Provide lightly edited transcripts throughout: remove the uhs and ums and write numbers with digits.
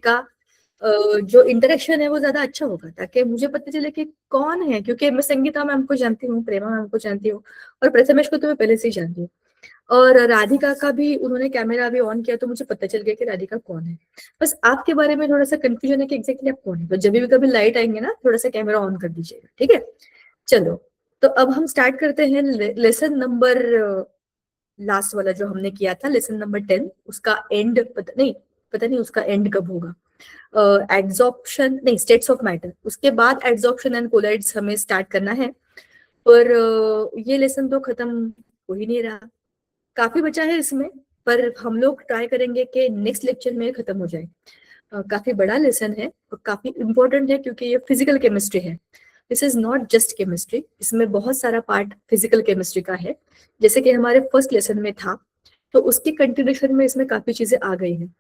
का जो इंटरेक्शन है वो ज्यादा अच्छा होगा, ताकि मुझे पता चले कि कौन है, क्योंकि मैं संगीता मैम को जानती हूँ, प्रेमा मैम को जानती हूँ, और प्रथमेश को तो मैं पहले से ही जानती हूँ, और राधिका का भी उन्होंने कैमरा अभी ऑन किया तो मुझे पता चल गया कि राधिका कौन है। बस आपके बारे में थोड़ा सा कंफ्यूजन है कि एग्जैक्टली आप कौन है, तो जब भी कभी लाइट आएंगे ना थोड़ा सा कैमरा ऑन कर दीजिएगा, ठीक है। चलो, तो अब हम स्टार्ट करते हैं लेसन नंबर, लास्ट वाला जो हमने किया था लेसन नंबर 10, उसका एंड पता नहीं उसका एंड कब होगा। एड्सॉर्प्शन नहीं, स्टेट्स ऑफ मैटर, उसके बाद एड्सॉर्प्शन एंड कोलाइड्स हमें स्टार्ट करना है। पर ये लेसन तो खत्म हो ही नहीं रहा, काफी बचा है इसमें, पर हम लोग ट्राई करेंगे कि नेक्स्ट लेक्चर में खत्म हो जाए। काफी बड़ा लेसन है और काफी इंपॉर्टेंट है, क्योंकि ये फिजिकल केमिस्ट्री है। दिस इज नॉट जस्ट केमिस्ट्री, इसमें बहुत सारा पार्ट फिजिकल केमिस्ट्री का है, जैसे कि हमारे फर्स्ट लेसन में था, तो उसके कंटिन्यूशन में इसमें काफी चीजें आ गई हैं,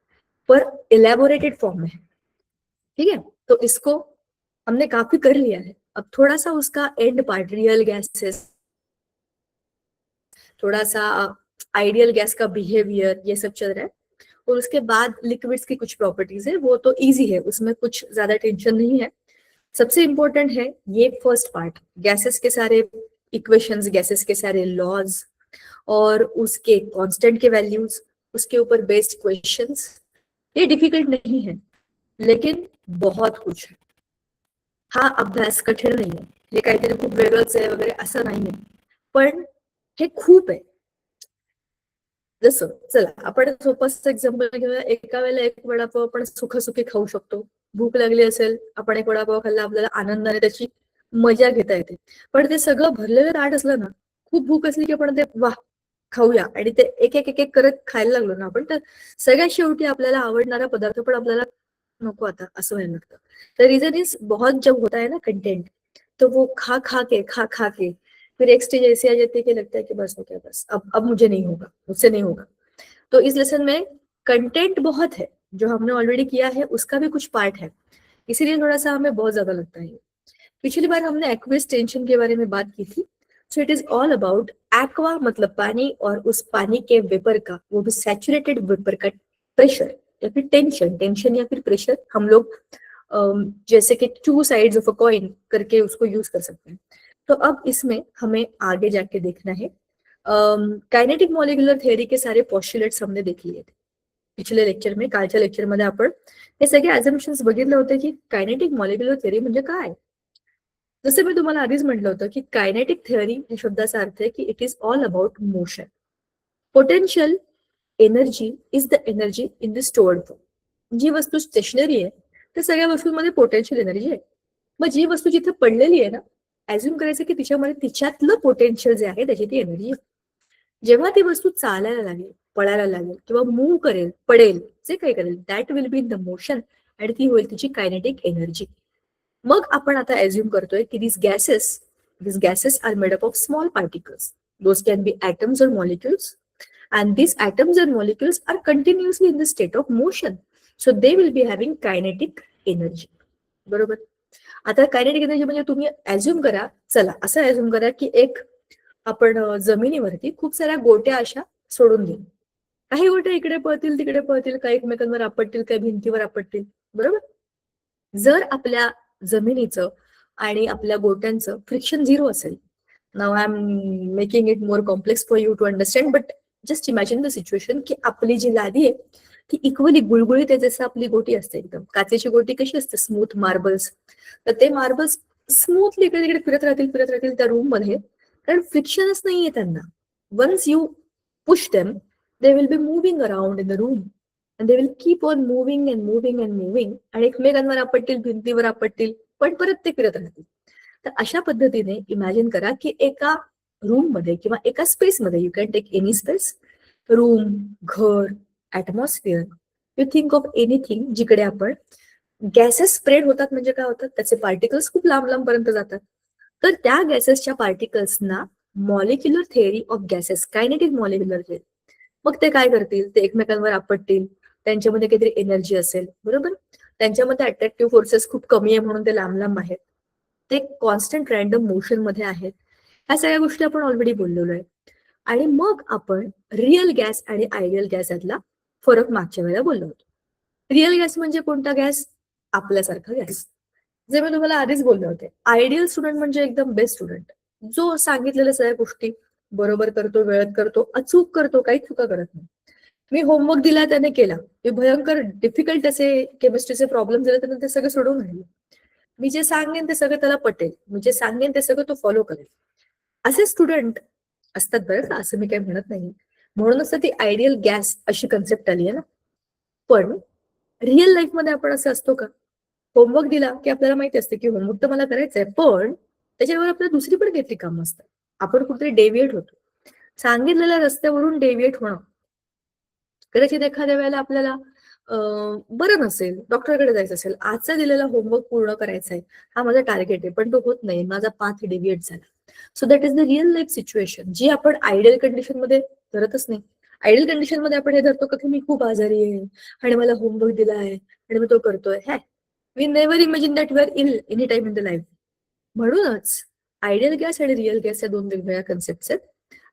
पर इलेबोरेटेड फॉर्म में है, ठीक है। तो इसको हमने काफी कर लिया है, अब थोड़ा सा उसका एंड पार्ट, रियल गैसेस, थोड़ा सा आइडियल गैस का बिहेवियर, ये सब चल रहा है। और उसके बाद लिक्विड्स की कुछ प्रॉपर्टीज है, वो तो इजी है, उसमें कुछ ज्यादा टेंशन नहीं है। सबसे इंपॉर्टेंट है ये फर्स्ट पार्ट, गैसेस के सारे इक्वेशंस, गैसेस के सारे लॉज, और उसके कांस्टेंट के वैल्यूज, उसके ऊपर बेस्ड क्वेश्चंस। ये डिफिकल्ट नहीं है, लेकिन बहुत कुछ है। हा अभ्यास कठीण नाही आहे, हे काहीतरी खूप वेगळंच आहे वगैरे असं नाही आहे, पण हे खूप आहे. जसं, चला आपण सोपंच एक्झाम्पल घेऊया, एका वेळेला एक वडापाव आपण सुखसुखी खाऊ शकतो. भूक लागली असेल, आपण एक वडापाव खाल्ला, आपल्याला आनंदाने त्याची मजा घेता येते. पण ते सगळं भरलेलं ताट असलं ना, खूप भूक असली की आपण ते वाह खाऊया, आणि ते एक एक एक एक करत खायला लागलो ना आपण, तर सगळ्यात शेवटी आपल्याला आवडणारा पदार्थ पण आपल्याला नको आता असं व्हायला लागतं. द रीजन इज बहुत जब होता है ना कंटेंट, तो वो खा खा के फिर एक स्टेज ऐसी आ जाती है कि लगता है कि बस हो गया, बस अब मुझे नहीं होगा, मुझसे नहीं होगा। तो इस लेसन में कंटेंट बहुत है, जो हमने ऑलरेडी किया है उसका भी कुछ पार्ट है, इसीलिए थोड़ा सा हमें बहुत ज्यादा लगता है। पिछली बार हमने एक्वियस टेंशन के बारे में बात की थी। So it is all about aqua मतलब पानी, और उस पानी के वेपर का, वो भी सैचुरेटेड वेपर का प्रेशर या फिर टेंशन, टेंशन या फिर प्रेशर, हम लोग जैसे कि two sides of a coin करके उसको यूज कर सकते हैं। तो अब इसमें हमें आगे जाके देखना है, कायनेटिक मॉलिक्युलर थेअरी के सारे पॉस्ट्युलेट्स हमने देख लिए थे पिछले लेक्चर में, कालच्या लेक्चरमध्ये आपण हे सगळे अझम्पशन्स बघितले होते की कायनेटिक मॉलिक्युलर थेअरी म्हणजे काय. जसं मी तुम्हाला आधीच म्हटलं होतं की कायनेटिक थेअरी या शब्दाचा अर्थ आहे की it is all about motion. Potential energy is the energy in the stored form. जी वस्तू स्टेशनरी आहे त्या सगळ्या वस्तूंमध्ये पोटेन्शियल एनर्जी आहे. मग जी वस्तू जिथे पडलेली आहे ना, ऍझ्युम करायचं की तिच्यामध्ये तिच्यातलं पोटेन्शियल जे आहे त्याची ती एनर्जी आहे. जेव्हा ती वस्तू चालायला लागेल, पळायला लागेल किंवा मूव्ह करेल, पडेल, जे काही करेल, that will be in the motion, आणि ती होईल तिची कायनेटिक एनर्जी. मग आपण आता ऍझ्युम करतोय की these gases are made up of small particles. Those can be atoms और molecules, and these atoms and molecules are continuously in the state of motion, so they will be having kinetic energy. बरोबर. आता kinetic energy म्हणजे तुम्ही ऍझ्युम करा, चला असं ऍझ्युम करा की एक आपण जमिनीवरती खूप साऱ्या गोट्या अशा सोडून देऊ. काही गोट्या इकडे पळतील, तिकडे पळतील, काही एकमेकांवर आपटतील, काही भिंतीवर आपटतील, बरोबर. जर आपल्या जमिनीचं आणि आपल्या गोट्यांचं फ्रिक्शन झिरो असेल, now I am making it more complex for you to understand, but just imagine the situation की आपली जी लादी आहे ती इक्वली गुळगुळीत आहे, जसं आपली गोटी असते, एकदम काचेची गोटी कशी असते, स्मूथ मार्बल्स, तर ते मार्बल्स स्मूथली इकडे तिकडे फिरत राहतील त्या रूम मध्ये, कारण फ्रिक्शनच नाहीये त्यांना. Once you push them, they will be moving around in the room, and they will keep on moving and moving and moving, आणि एकमेकांवर आपटतील, भिंतीवर आपटतील, पण परत ते फिरत राहतील. तर अशा पद्धतीने इमॅजिन करा की एका रूम मध्ये किंवा एका स्पेस मध्ये, you can take any space, room, घर, atmosphere, you think of anything, जिकडे आपण गॅसेस स्प्रेड होतात, म्हणजे काय होतात, त्याचे पार्टिकल्स खूप लांब लांब पर्यंत जातात. तर त्या गॅसेसच्या पार्टिकल्सना molecular theory of gases, kinetic molecular theory, मग ते काय करतील, ते एकमेकांवर आपटतील, त्यांच्यामध्ये काहीतरी एनर्जी असेल, बरोबर. त्यांच्यामध्ये अट्रॅक्टिव्ह फोर्सेस खूप कमी आहे म्हणून ते लांब लांब आहेत, ते कॉन्स्टंट रॅन्डम मोशन मध्ये आहेत. ह्या सगळ्या गोष्टी आपण ऑलरेडी बोललेलो आहे. आणि मग आपण रिअल गॅस आणि आयडियल गॅस यातला फरक मागच्या वेळेला बोललो होतो. रिअल गॅस म्हणजे कोणता गॅस? आपल्यासारखा गॅस. जे मी तुम्हाला आधीच बोलले होते, आयडियल स्टुडंट म्हणजे एकदम बेस्ट स्टुडंट, जो सांगितलेल्या सगळ्या गोष्टी बरोबर करतो, वेळेत करतो, अचूक करतो, काही चुका करत नाही. मी होमवर्क दिला त्याने केला, मी भयंकर डिफिकल्ट असे केमिस्ट्रीचे प्रॉब्लेम दिले त्याने ते सगळे सोडवून राहिले. मी जे सांगेन ते सगळं त्याला पटेल, मी जे सांगेन ते सगळं तो फॉलो करेल. असे स्टुडंट असतात बरं का, असं मी काही म्हणत नाही. म्हणूनच तर ती आयडियल गॅस अशी कन्सेप्ट आली आहे ना. पण रिअल लाईफ मध्ये आपण असं असतो का? होमवर्क दिला की आपल्याला माहिती असते की होमवर्क तर मला करायचंय, पण त्याच्यावर आपल्याला दुसरी पण काहीतरी कामं असतात. आपण कुठेतरी डेव्हिएट होतो. सांगितलेल्या रस्त्यावरून डेव्हिएट होणं. कदाचित एखाद्या वेळेला आपल्याला बरं नसेल, डॉक्टरकडे जायचं असेल, आजचा दिलेला होमवर्क पूर्ण करायचा आहे, हा माझा टार्गेट आहे, पण तो होत नाही, माझा पाथ डेव्हिएट झाला. So that is the real life situation, जी आपण आयडियल कंडिशन मध्ये धरतच नाही. आयडियल कंडिशन मध्ये आपण हे धरतो की मी खूप आजारी आहे आणि मला होमवर्क दिला आहे आणि मी तो करतोय. हॅ, we never imagine that we are ill any time in the life. म्हणूनच आयडियल गॅस आणि रिअल गॅस या दोन वेगवेगळ्या कन्सेप्ट आहेत.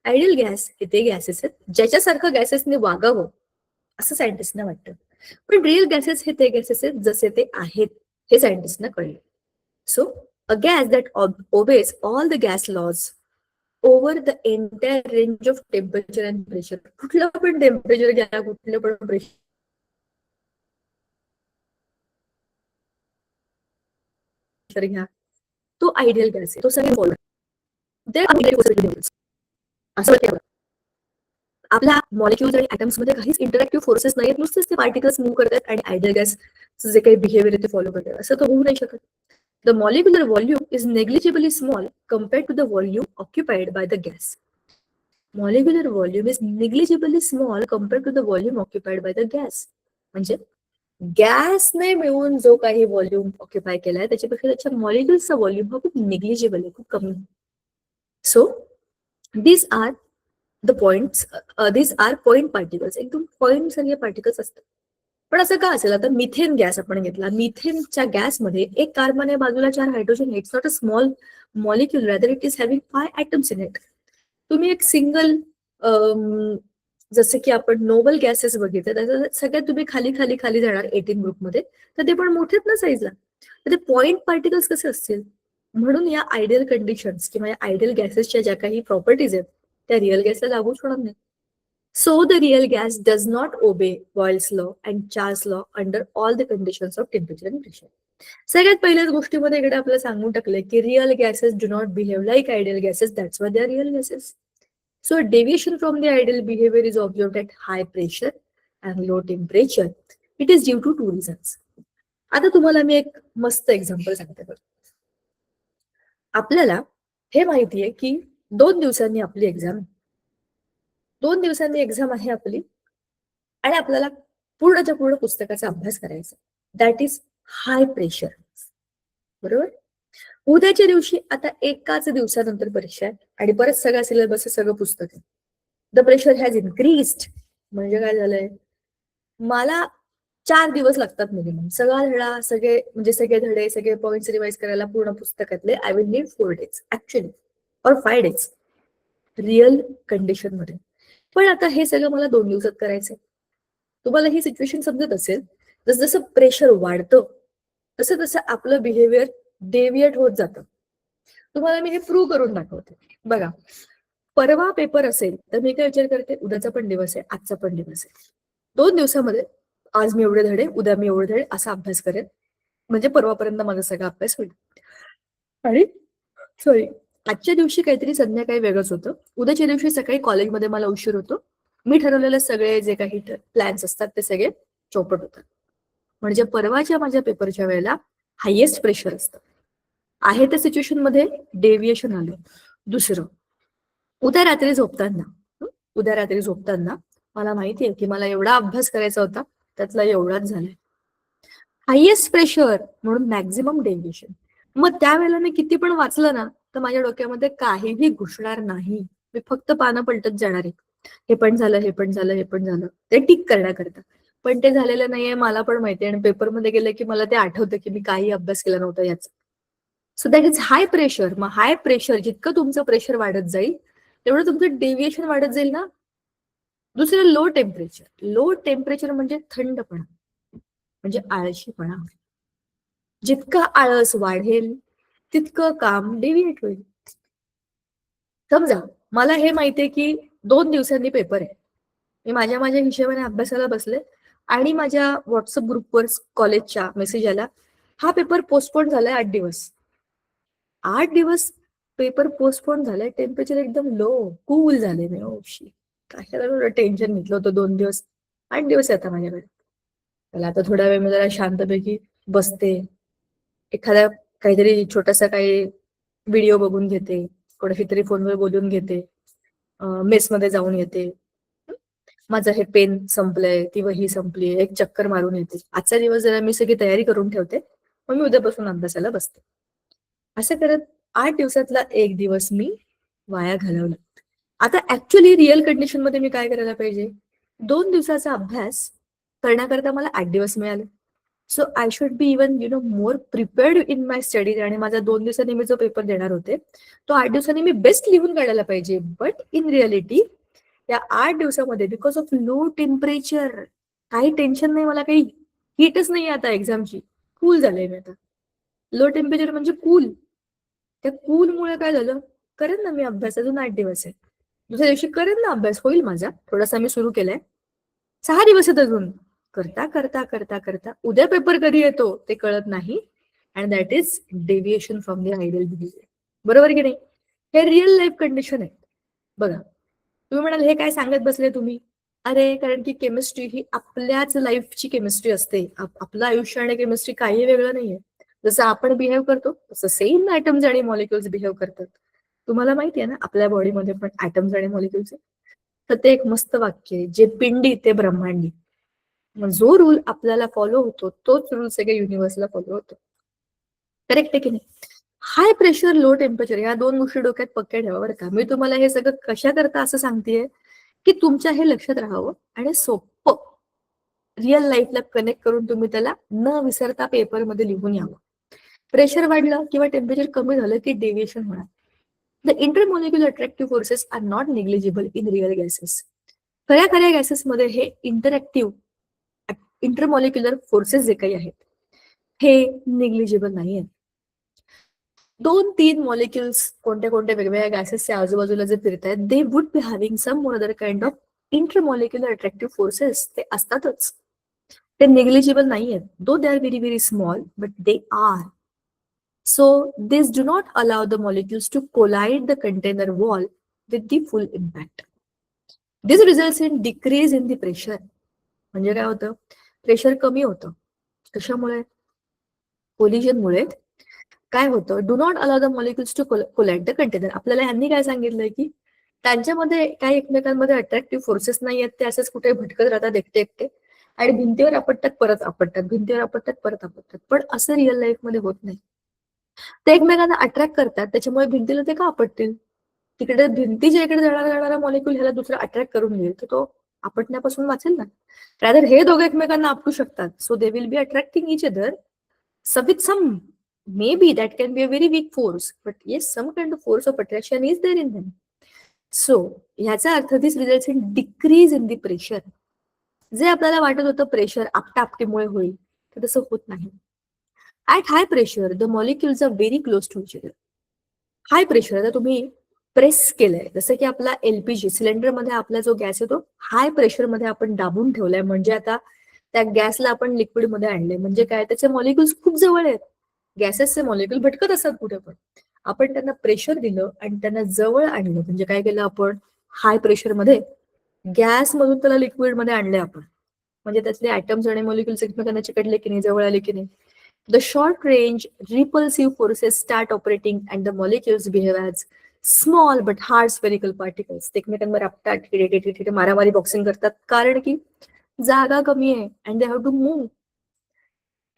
आयडियल गॅस हे ते गॅसेस आहेत ज्याच्यासारखं गॅसेसने वागावं असं सायंटिस्टना वाटतं. पण रिअल गॅसेस हे ते गॅसेस आहेत जसे ते आहेत हे सायंटिस्टना कळले. So a gas that obeys all the gas laws over the entire range of temperature and pressure. कुठलं पण टेम्परेचर घ्या, कुठलं पण प्रेशर घ्या, तो आयडियल गॅस आहे. तो सगळे फॉलो असं वाटतं. आपल्या मॉलिक्युल्स आणि ऍटम्स मध्ये काहीच इंटरॅक्टिव्ह फोर्सेस नाहीत, नुसतेच ते पार्टिकल्स मूव्ह करतात आणि आयडियल गॅस जे काही बिहेवियर आहे ते फॉलो करतात. असं तर होऊ नाही शकत. The molecular volume is negligibly small compared to the volume occupied by the gas. Molecular volume is negligibly small compared to the volume occupied by the gas. म्हणजे गॅसने मिळून जो काही व्हॉल्यूम ऑक्युपाय केलाय त्याच्यापेक्षा त्याच्या मॉलिक्युल्सचा व्हॉल्यूम हा खूप निग्लिजिबल आहे, खूप कमी. So these are the points, these are point particles, एकदम पॉइंट सारखे पार्टिकल्स असतात. पण असं का असेल? आता मिथेन गॅस आपण घेतला, मिथेनच्या गॅसमध्ये एक कार्बन आहे, बाजूला 4 hydrogen. It's not a small molecule, rather it is having 5 atoms in it. तुम्ही एक सिंगल जसं की आपण नोबल गॅसेस बघितले, त्याच्या सगळ्यात तुम्ही खाली खाली खाली जाणार 18 ग्रुपमध्ये, तर ते पण मोठेच ना साईजला. तर ते पॉइंट पार्टिकल्स कसे असतील? म्हणून या आयडियल कंडिशन्स किंवा या आयडियल गॅसेसच्या ज्या काही प्रॉपर्टीज आहेत त्या रिअल गॅसला लागूच होणार नाही. So the real gas does not obey Boyle's law and Charles' law under all the conditions of temperature and pressure. सगळ्यात पहिल्याच गोष्टीमध्ये इकडे आपल्याला सांगून टाकलंय की real gases do not behave like ideal gases, that's why they are real gases. So deviation from the ideal behaviour is observed at high pressure and low temperature. It is due to 2 reasons. आता तुम्हाला मी एक मस्त example सांगते बघ. आपल्याला हे माहितीये की 2 दिवसांनी आपली एक्झाम, 2 दिवसांनी एक्झाम आहे आपली आणि आपल्याला पूर्णच्या पूर्ण पुस्तकाचा अभ्यास करायचा. That is high pressure. बरोबर? उद्याच्या दिवशी आता एकाच दिवसानंतर परीक्षा आहे आणि परत सगळा सिलेबस, सगळं पुस्तक आहे. The pressure has increased. म्हणजे काय झालंय? मला 4 दिवस लागतात मिनिमम सगळा धडा, सगळे म्हणजे सगळे धडे, सगळे पॉइंट्स रिवाइज करायला पूर्ण पुस्तकातले. I will need 4 days actually, or 5 days real condition मध्ये. पण आता हे सगळं मला 2 दिवसात करायचंय. तुम्हाला ही सिच्युएशन समजत असेल, जसं जसं प्रेशर वाढतं तसं तसं आपलं बिहेवियर डेव्हिएट होत जातं. तुम्हाला मी हे प्रूव्ह करून दाखवते. बघा, परवा पेपर असेल तर मी काय विचार करते, उद्याचा पण दिवस आहे, आजचा पण दिवस आहे. 2 दिवसामध्ये आज मी एवढे धडे, उद्या मी एवढे धडे असा अभ्यास करेन, म्हणजे परवापर्यंत माझा सगळा अभ्यास होईल. आणि सॉरी, आजच्या दिवशी काहीतरी संध्याकाळी वेगळंच होतं, उद्याच्या दिवशी सकाळी कॉलेजमध्ये मला उशीर होतो. मी ठरवलेले सगळे जे काही प्लॅन्स असतात ते सगळे चौपट होतात. म्हणजे परवाच्या माझ्या पेपरच्या वेळेला हायेस्ट प्रेशर असतं. आहे त्या सिच्युएशन मध्ये डेव्हिएशन आलं. दुसरं, उद्या रात्री झोपताना मला माहितीये की मला एवढा अभ्यास करायचा होता, त्यातला एवढाच झालाय. हायेस्ट प्रेशर म्हणून मॅक्झिमम डेव्हिएशन. मग त्यावेळेला मी किती पण वाचलं ना तर माझ्या डोक्यामध्ये काहीही घुसणार नाही. मी फक्त पानं पलटत जाणार आहे. हे पण झालं, हे पण झालं, हे पण झालं, ते टिक करण्याकरता. पण ते झालेलं नाहीये मला पण माहितीये आणि पेपरमध्ये गेलं की मला ते आठवतं की मी काही अभ्यास केला नव्हता याचा. So that is high pressure. मग हाय प्रेशर, जितकं तुमचं प्रेशर वाढत जाईल तेवढं तुमचं डेव्हिएशन वाढत जाईल ना. दुसरं लो टेम्परेचर. लो टेम्परेचर म्हणजे थंडपणा. म्हणजे आळशीपणा. जितका आळस वाढेल तितकं काम डेव्हिएट होईल. समजा मला हे माहितीये की 2 दिवसांनी पेपर आहे, मी माझ्या माझ्या हिशोबाने अभ्यासाला बसले आणि माझ्या व्हॉट्सअप ग्रुपवर कॉलेजच्या मेसेज आला, हा पेपर पोस्टपोन झालाय 8 दिवस. 8 दिवस पेपर पोस्टपोन झालाय, टेम्परेचर एकदम लो, कूल झाले मी. ओ शी, कशाला टेन्शन घेतलं होतं 2 दिवस. 8 दिवस आहे आता माझ्याकडे. त्याला आता थोडा वेळ मी जरा शांतपैकी बसते, एखादा काहीतरी छोटासा काही व्हिडिओ बघून घेते, कोणाशी तरी फोनवर बोलून घेते, मेसमध्ये जाऊन येते, माझं हे पेन संपलंय, ती वही संपली, एक चक्कर मारून येते. आजचा दिवस जरा मी सगळी तयारी करून ठेवते, मग मी उद्यापासून अभ्यासाला बसते. असं करत 8 दिवसातला 1 दिवस मी वाया घालवला. आता ऍक्च्युली रिअल कंडिशन मध्ये मी काय करायला पाहिजे, 2 दिवसाचा अभ्यास करण्याकरता मला 8 दिवस मिळाले. So I should be even more prepared in my studies. आणि माझा 2 दिवसांनी मी जो पेपर देणार होते तो 8 दिवसांनी मी बेस्ट लिहून काढायला पाहिजे. बट इन रिअलिटी या 8 दिवसामध्ये बिकॉज ऑफ लो टेम्परेचर, काही टेन्शन नाही, मला काही हीटच नाही आता एक्झामची, कूल झालंय मी आता. लो टेम्परेचर म्हणजे कूल. त्या कूलमुळे काय झालं, करेन ना मी अभ्यास, अजून 8 दिवस आहे, दुसऱ्या दिवशी करेन ना अभ्यास, होईल माझा. थोडासा मी सुरू केलाय, 6 दिवस आहेत अजून. करता करता करता करता उद्या पेपर कधी येतो ते कळत नाही. And that is deviation from the ideal behaviour. बरोबर की नाही? हे रिअल लाईफ कंडिशन आहे. बघा, तुम्ही म्हणाल हे काय सांगत बसले तुम्ही. अरे कारण की केमिस्ट्री ही आपल्याच लाईफची केमिस्ट्री असते. आपलं आयुष्य आणि केमिस्ट्री काही वेगळं नाहीये. जसं आपण बिहेव करतो तसं सेम ऍटम्स आणि मॉलिक्युल्स बिहेव करतात. तुम्हाला माहिती आहे ना आपल्या बॉडीमध्ये पण ऍटम्स आणि मॉलिक्युल्स आहे. तर ते एक मस्त वाक्य आहे, जे पिंडी ते ब्रह्मांडी. मग जो रूल आपल्याला फॉलो होतो तोच रूल सगळ्या युनिव्हर्सला फॉलो होतो. करेक्ट आहे की नाही? हाय प्रेशर, लो टेम्परेचर, या 2 गोष्टी डोक्यात पक्क्या ठेवा बरं का. मी तुम्हाला हे सगळं कशा करता असं सांगतेय की तुमच्या हे लक्षात राहावं आणि सोपं रिअल लाईफला कनेक्ट करून तुम्ही त्याला न विसरता पेपरमध्ये लिहून यावं. प्रेशर वाढलं किंवा टेम्परेचर कमी झालं की डेव्हिएशन होणार. The intermolecular attractive forces are not negligible in real gases. खऱ्या खऱ्या गॅसेसमध्ये हे इंटरमॉलिक्युलर फोर्सेस जे काही आहेत हे निग्लिजिबल नाही आहेत. 2-3 मॉलिक्युल्स कोणत्या कोणत्या वेगवेगळ्या गॅसेसच्या आजूबाजूला जे फिरतायत, they would be having some more other kind of intermolecular attractive forces. ते असतातच, ते निग्लिजिबल नाही आहेत. Though they are very very small but they are. So this do not allow the molecules to collide the container wall with the full impact. This results in decrease in the pressure. म्हणजे काय होतं, pressure कमी होतं. कशामुळे? कोलिजनमुळे. काय होतं, do not allow the molecules to collide the container. आपल्याला यांनी काय सांगितलंय की त्यांच्यामध्ये काही एकमेकांमध्ये अट्रॅक्टिव्ह फोर्सेस नाही आहेत, ते असेच कुठे भटकत राहतात एकटे एकटे आणि भिंतीवर आपटतात, परत आपटतात, भिंतीवर आपटतात, परत आपटतात. पण असं रिअल लाईफ मध्ये होत नाही. ते एकमेकांना अट्रॅक्ट करतात, त्याच्यामुळे भिंतीला ते का आपटतील? तिकडे भिंतीच्या इकडे जाणारा मॉलिक्युल ह्याला दुसरा अट्रॅक्ट करून घेईल, तर तो आपटण्यापासून वाचेल ना. रादर हे दोघे एकमेकांना आपटू शकतात. So they will B attracting each other. So with some, maybe that can be a very weak force, but yes, some kind of force of attraction is there in them. So ह्याचा earth this results in decrease in the pressure. जे आपल्याला वाटत होतं pressure आपटापटीमुळे होईल, तर तसं होत नाही. At high pressure the molecules are very close to each other. High pressure, आता तुम्ही प्रेस केलंय, जसं की आपला एलपीजी सिलेंडर मध्ये आपला जो गॅस आहे तो हाय प्रेशर मध्ये आपण दाबून ठेवलाय. म्हणजे आता त्या गॅसला आपण लिक्विड मध्ये आणले, म्हणजे काय, त्याचे मॉलिक्युल्स खूप जवळ आहेत. गॅसेसचे मॉलिक्युल भटकत असतात कुठे पण. आपण त्यांना प्रेशर दिलं आणि त्यांना जवळ आणलं, म्हणजे काय केलं आपण, हाय प्रेशर मध्ये गॅस मधून त्याला लिक्विड मध्ये आणले आपण. म्हणजे त्यातले ऍटम्स आणि मॉलिक्युल्स एकमेकांना चिकटले की नाही, जवळ आले की नाही. The short range repulsive forces start operating and the molecules behave as small but hard spherical particles. ते एकमेकांवर आपटाट, मारामारी, बॉक्सिंग करतात, कारण की जागा कमी आहे and they have to move.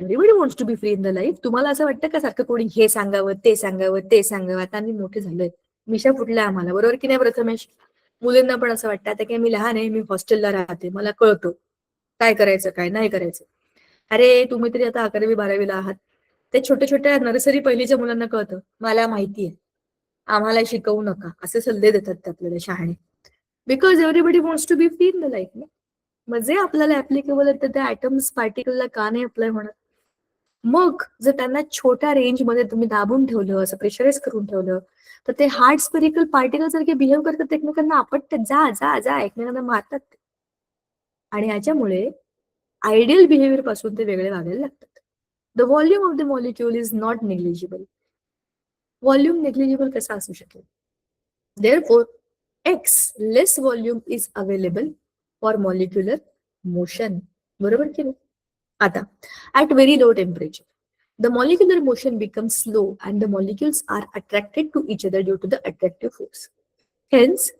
Everybody wants to be free in the life. तुम्हाला असं वाटतं का सारखं कोणी हे सांगावं, ते सांगावं, ते सांगावं? आता आम्ही मोठे झालोय, मिशा फुटल्या आम्हाला, बरोबर की नाही प्रथमेश? मुलींना पण असं वाटतं आता की मी लहान आहे, मी हॉस्टेलला राहते, मला कळतं काय करायचं काय नाही करायचं. अरे तुम्ही तरी आता 11वी-12वीला आहात, ते छोट्या छोट्या नर्सरी पहिलीच्या मुलांना कळतं, मला माहितीये, आम्हाला शिकवू नका, असे सल्ले देतात ते आपल्याला शहाणे. Because everybody wants to be free in the life. मग जे आपल्याला ऍप्लिकेबल आहेत त्या ऍटम्स पार्टिकलला का नाही अप्लाय होणार? मग जर त्यांना छोट्या रेंजमध्ये तुम्ही दाबून ठेवलं, असं प्रेशराईज करून ठेवलं, तर ते हार्ड स्पेरिकल पार्टिकल सारखे बिहेव करतात, एकमेकांना आपटतात, जा जा जा एकमेकांना मारतात. आणि याच्यामुळे आयडियल बिहेवियर पासून ते वेगळे वागायला लागतात. The volume of the molecule is not negligible. Volume negligible कसा असू शकेल? Therefore, X less volume is available for molecular motion. बरोबर की नाही? आता at very low temperature, the molecular motion becomes slow and the molecules are attracted to each other due to the attractive force. Hence,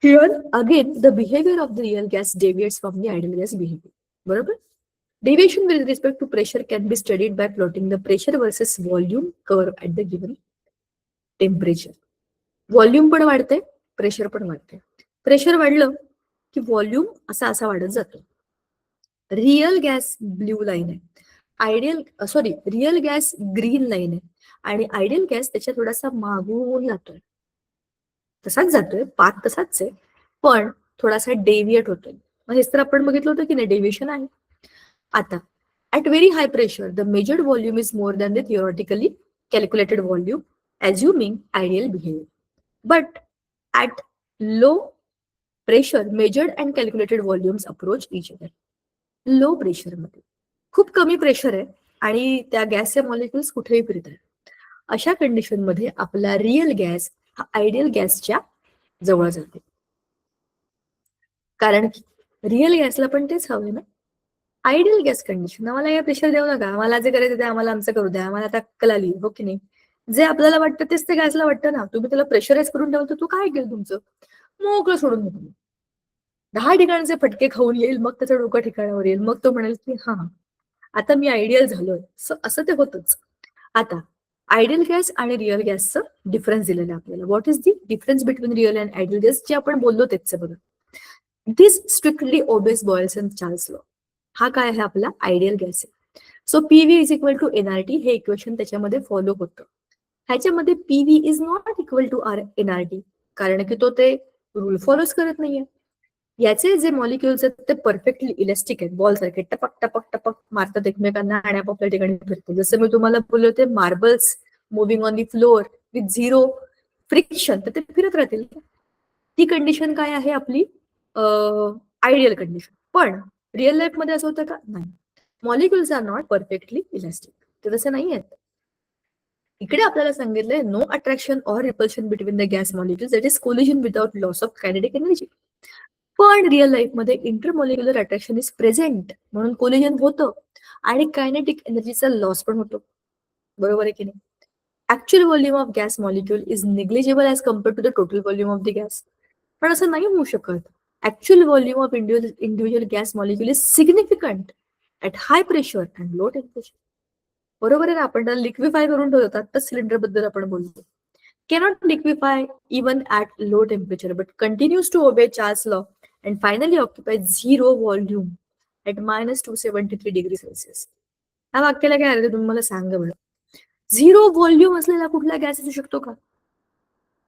here again the behavior of the real gas deviates from the ideal gas behavior. बरोबर? Deviation with respect to pressure can be studied by plotting the pressure versus volume curve at the given temperature. Volume पण वाढते, pressure पण वाढते. Pressure वाढलं की volume असा असा वाढत जातो. रिअल गॅस ब्ल्यू लाईन आहे, रिअल गॅस ग्रीन लाईन आहे आणि आयडियल गॅस त्याच्या थोडासा मागून जातोय. तसाच जातोय, पाथ तसाच आहे, पण थोडासा डेव्हिएट होतोय. मग हेच तर आपण बघितलं होतं की नाही, डेव्हिएशन आहे. आता at very high pressure, the measured volume is more than the theoretically calculated volume, assuming ideal behavior. But at low pressure, measured and calculated volumes approach each other. Low pressure मध्ये खूप कमी pressure आहे आणि त्या गॅसचे molecules कुठेही फिरत आहेत. अशा कंडिशन मध्ये आपला रिअल गॅस हा आयडियल गॅसच्या जवळ जाते. कारण रिअल गॅसला पण तेच हवंय ना. आयडियल गॅस कंडिशन, आम्हाला या प्रेशर देऊ नका, आम्हाला जे करायचं ते आम्हाला आमचं करू द्या, आम्हाला आता अक्कल आली, हो की नाही? जे आपल्याला वाटतं तेच ते गॅसला वाटतं ना. तुम्ही त्याला प्रेशराईज करून ठेवतो, तू काय केलं तुमचं, मोकळं सोडून देतो. 10 ठिकाणचे फटके खाऊन येईल, मग त्याचं डोकं ठिकाणावर येईल, मग तो म्हणेल की हा आता मी आयडियल झालोय. असं ते होतच. आता आयडियल गॅस आणि रिअल गॅसचं डिफरन्स दिलेलं आहे आपल्याला. What is the difference between real and ideal gas, जे आपण बोललो त्याचं बघा. This strictly obeys Boyle's and Charles law. हा काय आहे आपला आयडियल गॅस आहे. So PV is equal to NRT हे इक्वेशन त्याच्यामध्ये फॉलो होतं. ह्याच्यामध्ये PV is not equal to NRT, कारण की तो ते रूल फॉलोच करत नाहीये. याचे जे मॉलिक्युल्स आहेत ते परफेक्टली इलेस्टिक आहेत, बॉल सारखे टपक टपक टपक मारतात एकमेकांना आणि आपापल्या ठिकाणी फिरतात. जसं मी तुम्हाला बोलले होते, marbles moving on the floor with zero friction, तर ते फिरत राहतील. ती कंडिशन काय आहे आपली आयडियल कंडिशन. पण रिअल लाईफ मध्ये असं होतं का? नाही. Molecules are not perfectly elastic, ते तसे नाही आहेत. इकडे आपल्याला सांगितलंय no attraction or repulsion between the gas molecules, that is collision without loss of kinetic energy. पण रिअल लाईफ मध्ये इंटरमॉलिक्युलर अट्रॅक्शन इज प्रेझेंट, म्हणून कोलिजन होतं आणि कायनेटिक एनर्जीचा लॉस पण होतो. बरोबर आहे की नाही? Actual volume of gas molecule is negligible as compared to the total volume of the gas. पण असं नाही होऊ शकत. Actual volume of individual gas molecule is significant at high pressure and low temperature. बरोबर आहे ना? आपण त्याला लिक्विफाय करून ठेवतो. आता सिलेंडर बद्दल आपण बोलतो. cannot liquefy even at low temperature but continues to obey Charles' law and finally occupies zero volume at minus 273 degrees Celsius. या वाक्याला काय अर्थ तुम्ही मला सांगा बरं. झिरो व्हॉल्यूम असलेला कुठला गॅस असू शकतो का?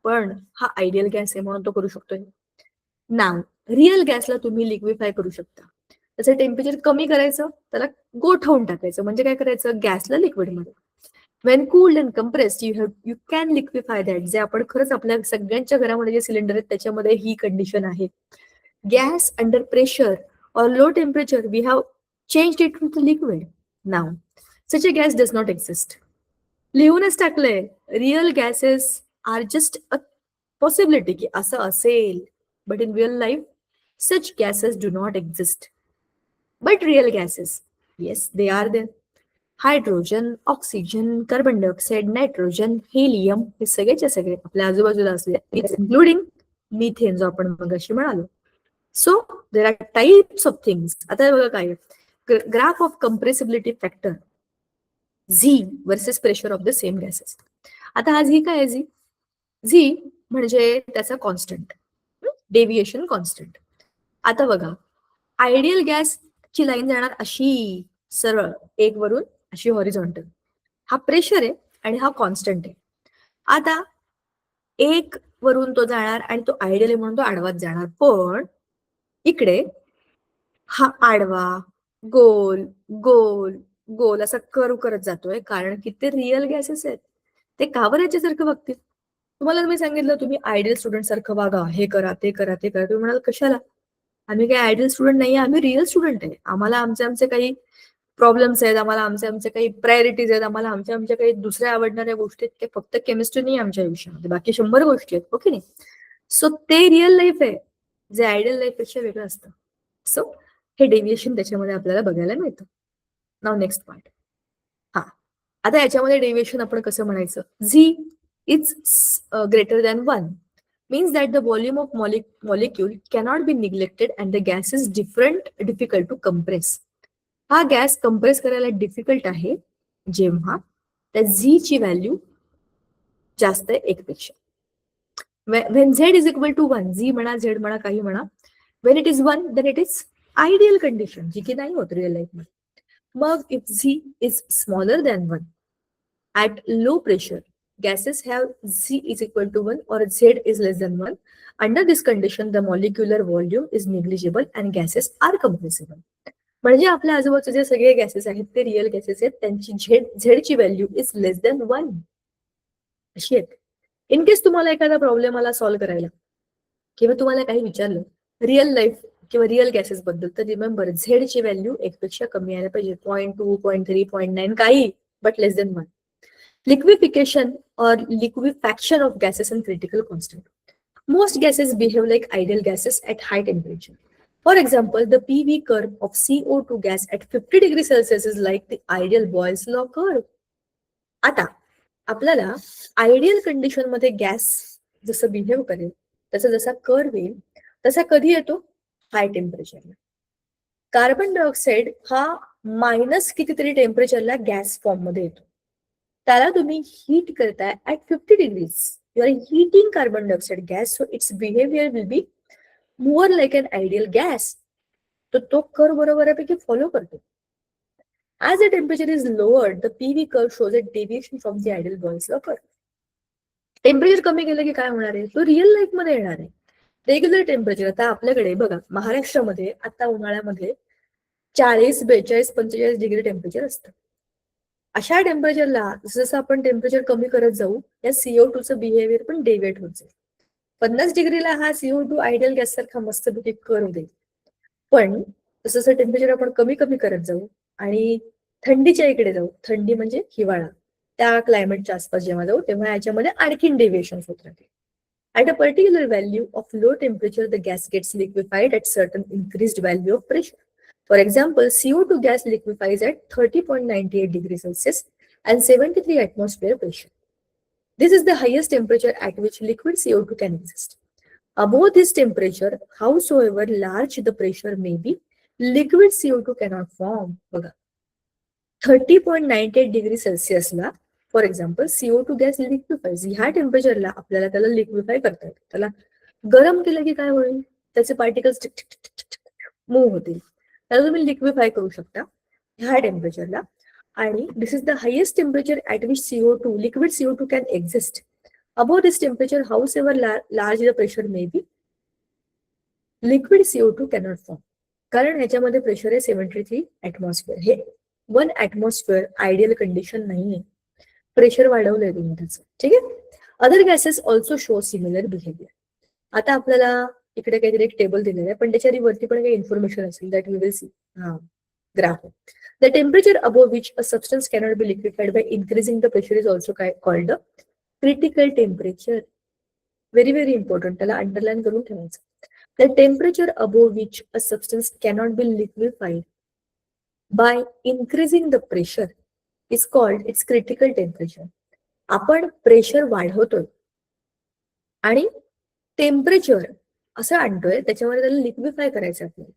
पण हा आयडियल गॅस आहे म्हणून तो करू शकतोय. नाव रिअल गॅसला तुम्ही लिक्विफाय करू शकता. त्याचं टेम्परेचर कमी करायचं, त्याला गोठवून टाकायचं. म्हणजे काय करायचं, गॅसला लिक्विडमध्ये. When cooled and compressed you can liquefy that. जे आपण खरंच आपल्या सगळ्यांच्या घरामध्ये जे सिलेंडर आहेत त्याच्यामध्ये ही कंडिशन आहे. गॅस अंडर प्रेशर और low temperature we have changed it to liquid. Now such a gas does not exist. लिहूनच टाकलंय, real gases are just a possibility की असं असेल, but in real life such gases do not exist. But real gases, yes they are there. Hydrogen, oxygen, carbon dioxide, nitrogen, helium हे सगळेच्या सगळे आपल्या आजूबाजूला असले, इन्क्लुडिंग मिथेन जो आपण मगाशी म्हणालो. So there are types of things. आता बघा काय, graph of compressibility factor Z versus pressure of the same gases. आता हा झी काय आहे? झी म्हणजे त्याचा कॉन्स्टंट, डेव्हिएशन कॉन्स्टंट. आता बघा, आयडियल गॅस ची लाईन जाणार अशी सरळ एक वरून अशी हॉरिझॉन्टल. हा प्रेशर आहे आणि हा कॉन्स्टंट आहे. आता एक वरून तो जाणार आणि तो आयडियल आहे म्हणून तो आडवाच जाणार. पण इकडे हा आडवा गोल गोल गोल असा कर्व करत जातोय, कारण की ते रिअल गॅसेस आहेत. ते का बरं याच्यासारखं बघतील? तुम्हाला मी सांगितलं तुम्ही आयडियल स्टुडंट सारखं वागा, हे करा ते करा ते करा. तुम्ही म्हणाल कशाला? आम्ही काही आयडियल स्टुडंट नाही, आम्ही रिअल स्टुडंट आहे. आम्हाला आमचे काही प्रॉब्लेम्स आहेत, आम्हाला आमचे काही प्रायोरिटीज आहेत, आम्हाला आमच्या काही दुसऱ्या आवडणाऱ्या गोष्टी आहेत. ते फक्त केमिस्ट्री नाही आमच्या आयुष्यामध्ये, बाकी 100 गोष्टी आहेत, ओके नाही? सो ते रिअल लाईफ आहे, जे आयडियल लाईफ पेक्षा वेगळं असतं. सो हे डेव्हिएशन त्याच्यामध्ये आपल्याला बघायला मिळतं. Now next point. हा, आता याच्यामध्ये डेव्हिएशन आपण कसं म्हणायचं? Z is greater than 1 means that the volume of molecule cannot be neglected and the gas is difficult to compress. हा गॅस कंप्रेस करायला डिफिकल्ट आहे जेव्हा त्या झी ची व्हॅल्यू जास्त आहे 1 पेक्षा. when z is equal to 1, z म्हणा z म्हणा काही म्हणा, when it is 1 then it is ideal condition, जी की नाही होत रिअल लाईफ मध्ये. मग if z is smaller than 1 at low pressure, gases have z is equal to 1 or z is less than 1. Under this condition the molecular volume is negligible and gases are compressible. म्हणजे आपल्या आजूबाजूचे जे सगळे gases आहेत ते real gases आहेत, त्यांची Z ची व्हॅल्यू इज लेस दॅन 1 अशी आहे. इन केस तुम्हाला एखादा प्रॉब्लेम आला सॉल्व्ह करायला किंवा तुम्हाला काही विचारलं रिअल लाईफ किंवा रिअल गॅसेस बद्दल, तर रिमेंबर झेड ची व्हॅल्यू 1 पेक्षा कमी यायला पाहिजे. 0.2 0.3 0.9 काही, but less than 1. Liquefaction or liquefaction of gases and critical constant. Most gases behave like ideal gases at high temperature. For example, the PV curve of CO2 gas at 50 degrees Celsius is like the ideal Boyle's law curve. आता आपल्याला ideal condition मध्ये gas जसं behave करेल, तसा जसा curve येईल, तसा कधी येतो? हाय टेम्परेचरला. कार्बन डायऑक्साईड हा मायनस कितीतरी टेम्परेचरला गॅस फॉर्म मध्ये येतो. त्याला तुम्ही हीट करताय at 50 degrees. You are heating carbon dioxide gas, so its behaviour will be more like an ideal gas. तर तो कर्व बरोबरपैकी फॉलो करतो. As the temperature is lowered, the PV curve shows a deviation from the ideal Boyle's law curve. Temperature कमी केलं की काय होणार आहे? तो रिअल लाईफ मध्ये येणार आहे. रेग्युलर टेम्परेचर आता आपल्याकडे बघा, महाराष्ट्रामध्ये आता उन्हाळ्यामध्ये 40, 42, 45 डिग्री टेम्परेचर असतं. अशा टेम्परेचरला जसं आपण टेम्परेचर कमी करत जाऊ, या CO2 चं बिहेवियर पण डेव्हिएट होत जाईल. 50 डिग्रीला हा CO2 आयडियल गॅस सारखा मस्तपैकी कर्व देईल. पण जसं टेम्परेचर आपण कमी कमी करत जाऊ आणि थंडीच्या इकडे जाऊ, थंडी म्हणजे हिवाळा, त्या क्लायमेटच्या आसपास जेव्हा जाऊ तेव्हा याच्यामध्ये आणखीन डेव्हिएशन होत राहते. At a particular value of low temperature, the gas gets liquefied at certain increased value of pressure. For example, CO2 gas liquefies at 30.98 degrees Celsius and 73 atmosphere pressure. This is the highest temperature at which liquid CO2 can exist. Above this temperature, howsoever large the pressure may be, liquid CO2 cannot form. 30.98 degree सेल्सिअसला for example CO2 gas liquefies. ह्या टेम्परेचरला आपल्याला त्याला लिक्विफाय करता येतं. त्याला गरम केलं की काय होईल? त्याचे पार्टिकल्स मूव्ह होतील. त्याला तुम्ही लिक्विफाय करू शकता ह्या टेम्परेचरला. आणि this is the highest temperature at which CO2 liquid CO2 can exist. Above this temperature however large the pressure may be, liquid CO2 cannot form. कारण ह्याच्यामध्ये प्रेशर आहे 73 ऍटमॉस्फिअर. हे 1 ऍटमॉस्फिअर आयडियल कंडिशन नाहीये, pressure वाढवलंय तुम्ही त्याचं. ठीक आहे. Other gases also show similar behaviour. आता आपल्याला इकडे काहीतरी एक टेबल दिलेलं आहे, पण त्याच्या वरती पण काही इन्फॉर्मेशन असेल that we will see. Graph. The temperature above which a substance cannot be liquefied by increasing the pressure is also called the critical temperature. Very very important, त्याला अंडरलाईन करून ठेवायचं. The temperature above which a substance cannot be liquefied by increasing the pressure is called its critical temperature. आपण pressure वाढवतोय आणि temperature असं आणतोय, त्याच्यामध्ये त्याला लिक्विफाय करायचं आपल्याला.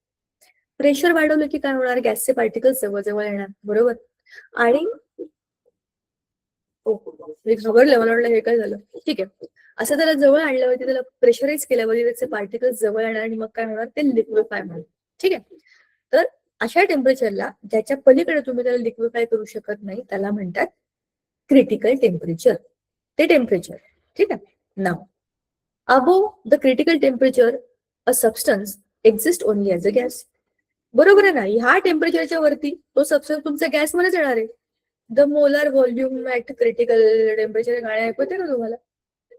प्रेशर वाढवलं की काय होणार? गॅसचे पार्टिकल्स जवळ जवळ येणार, बरोबर. आणि मी घाबरले, मला वाटलं हे काय झालं. ठीक आहे, असं त्याला जवळ आणल्यावरती, त्याला प्रेशराईज केल्यावरती त्याचे पार्टिकल्स जवळ येणार आणि मग काय होणार? ते लिक्विफाय होणार. ठीक आहे. तर अशा टेम्परेचरला ज्याच्या पलीकडे तुम्ही त्याला लिक्विफाय करू शकत नाही त्याला म्हणतात क्रिटिकल टेम्परेचर. ते टेम्परेचर. ठीक आहे. Now above the critical temperature a substance exist only as a gas. बरोबर आहे ना? ह्या टेम्परेचरच्या वरती तो सबस्टन्स तुमच्या गॅसमध्येच येणार आहे. The molar volume at critical temperature गाणे ऐकू येते का तुम्हाला?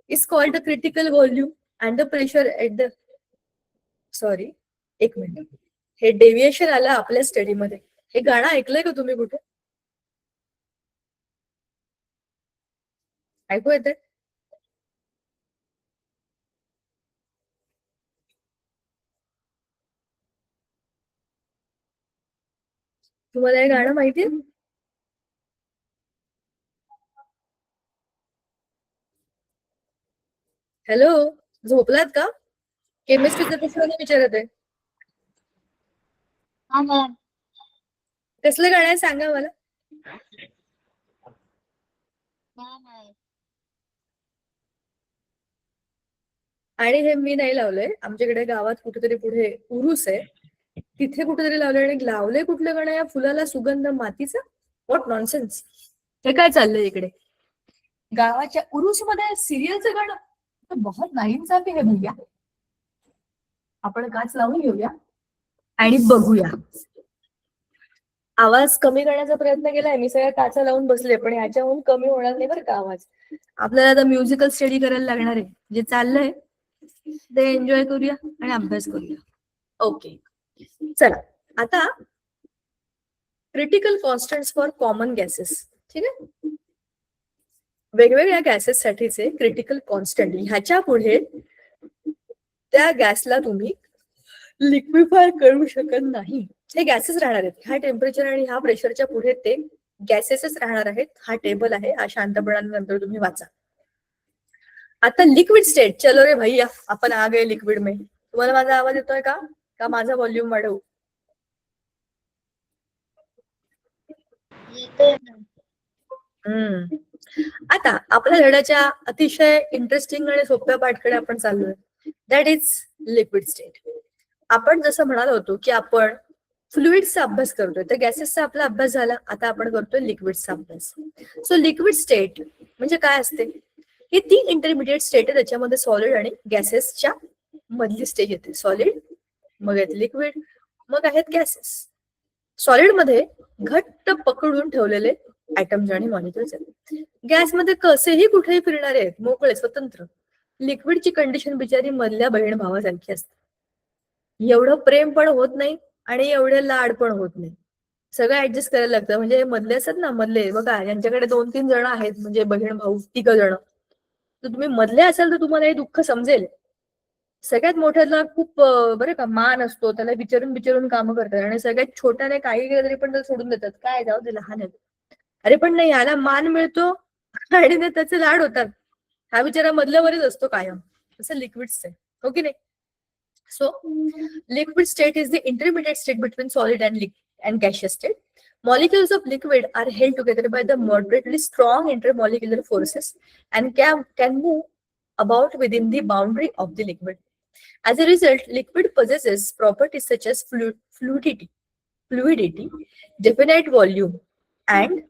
Is called the critical volume and the pressure at the, sorry एक मिनिट, हे डेव्हिएशन आलं आपल्या स्टडीमध्ये. हे गाणं ऐकलंय का तुम्ही कुठे? ऐकू येते? तुम्हाला हे गाणं माहितीये? हॅलो, झोपलात का? केमिस्ट्रीचा प्रश्न नाही विचारत आहे. हा मॅम. कसलं गाणं आहे सांगा मला. आणि हे मी नाही लावलंय, आमच्याकडे गावात कुठेतरी पुढे उरूस आहे, तिथे कुठेतरी लावलंय. आणि लावलंय कुठलं गाणं? या फुलाला सुगंध मातीचा. What nonsense. हे काय चाललंय इकडे? गावाच्या उरूस मध्ये सिरियलचं गाणं? तो बहुत नाइंसाफी है भैया. आपण काच लावून घेऊया आणि बघूया. आवाज कमी करण्याचा प्रयत्न केलाय मी, सगळ्या काचा लावून बसले, पण ह्याच्याहून कमी होणार नाही बरं का आवाज. आपल्याला आता म्युझिकल स्टडी करायला लागणार आहे. जे चाललंय ते एन्जॉय करूया आणि अभ्यास करूया. ओके, चला आता critical constants for common gases. ठीक आहे, वेगवेगळ्या गॅसेस साठीचे क्रिटिकल कॉन्स्टंट, ह्याच्या पुढे त्या गॅसला तुम्ही लिक्विफाय करू शकत नाही. हे गॅसेस राहणार आहेत. ह्या टेम्परेचर आणि ह्या प्रेशरच्या पुढे ते गॅसेसच राहणार आहेत. हा टेबल आहे, हा शांतपणानंतर तुम्ही वाचा. आता लिक्विड स्टेट, चलो रे भैया आपण आ गए लिक्विड में. तुम्हाला माझा आवाज येतोय का? का माझा व्हॉल्यूम वाढवू? आता आपल्या धड्याच्या अतिशय इंटरेस्टिंग आणि सोप्या पाठकडे आपण चाललोय. That is liquid state. आपण जसं म्हणालो होतो की आपण फ्लुइड्सचा अभ्यास करतोय, तर गॅसेसचा आपला अभ्यास झाला, आता आपण करतोय लिक्विडचा अभ्यास. सो लिक्विड स्टेट म्हणजे काय असते? ही तीन इंटरमिडिएट स्टेट आहे, त्याच्यामध्ये सॉलिड आणि गॅसेसच्या मधली स्टेज येते. सॉलिड, मग आहेत लिक्विड, मग आहेत गॅसेस. सॉलिड मध्ये घट्ट पकडून ठेवलेले ऍटम्स आणि मॉलिक्युल्स आहेत. गॅसमध्ये कसेही कुठेही फिरणारे आहेत, मोकळे स्वतंत्र. लिक्विडची कंडिशन बिचारी मधल्या बहीण भावासारखी असते. एवढं प्रेम पण होत नाही आणि एवढे लाड पण होत नाही. सगळं ऍडजस्ट करायला लागतं. म्हणजे मधले असतात ना, मधले बघा, यांच्याकडे 2-3 जण आहेत, म्हणजे बहीण भाऊ 3 जण, तर तुम्ही मधले असाल तर तुम्हाला हे दुःख समजेल. सगळ्यात मोठ्याला खूप बरं का मान असतो, त्याला विचारून विचारून कामं करतात, आणि सगळ्यात छोट्याने काही केलं तरी पण सोडून देतात, काय जाऊ दे लहान आहे. अरे पण नाही, ह्याला मान मिळतो आणि त्याचे लाड होतात. हा बिचारा मधल्यावरच असतो कायम. असं लिक्विड्स आहे, हो की नाही? So, liquid state is the intermediate state between solid and gaseous state. Molecules of liquid are held together by the moderately strong intermolecular forces and can move about within the boundary of the liquid. As a result, liquid possesses properties such as fluidity, definite volume, and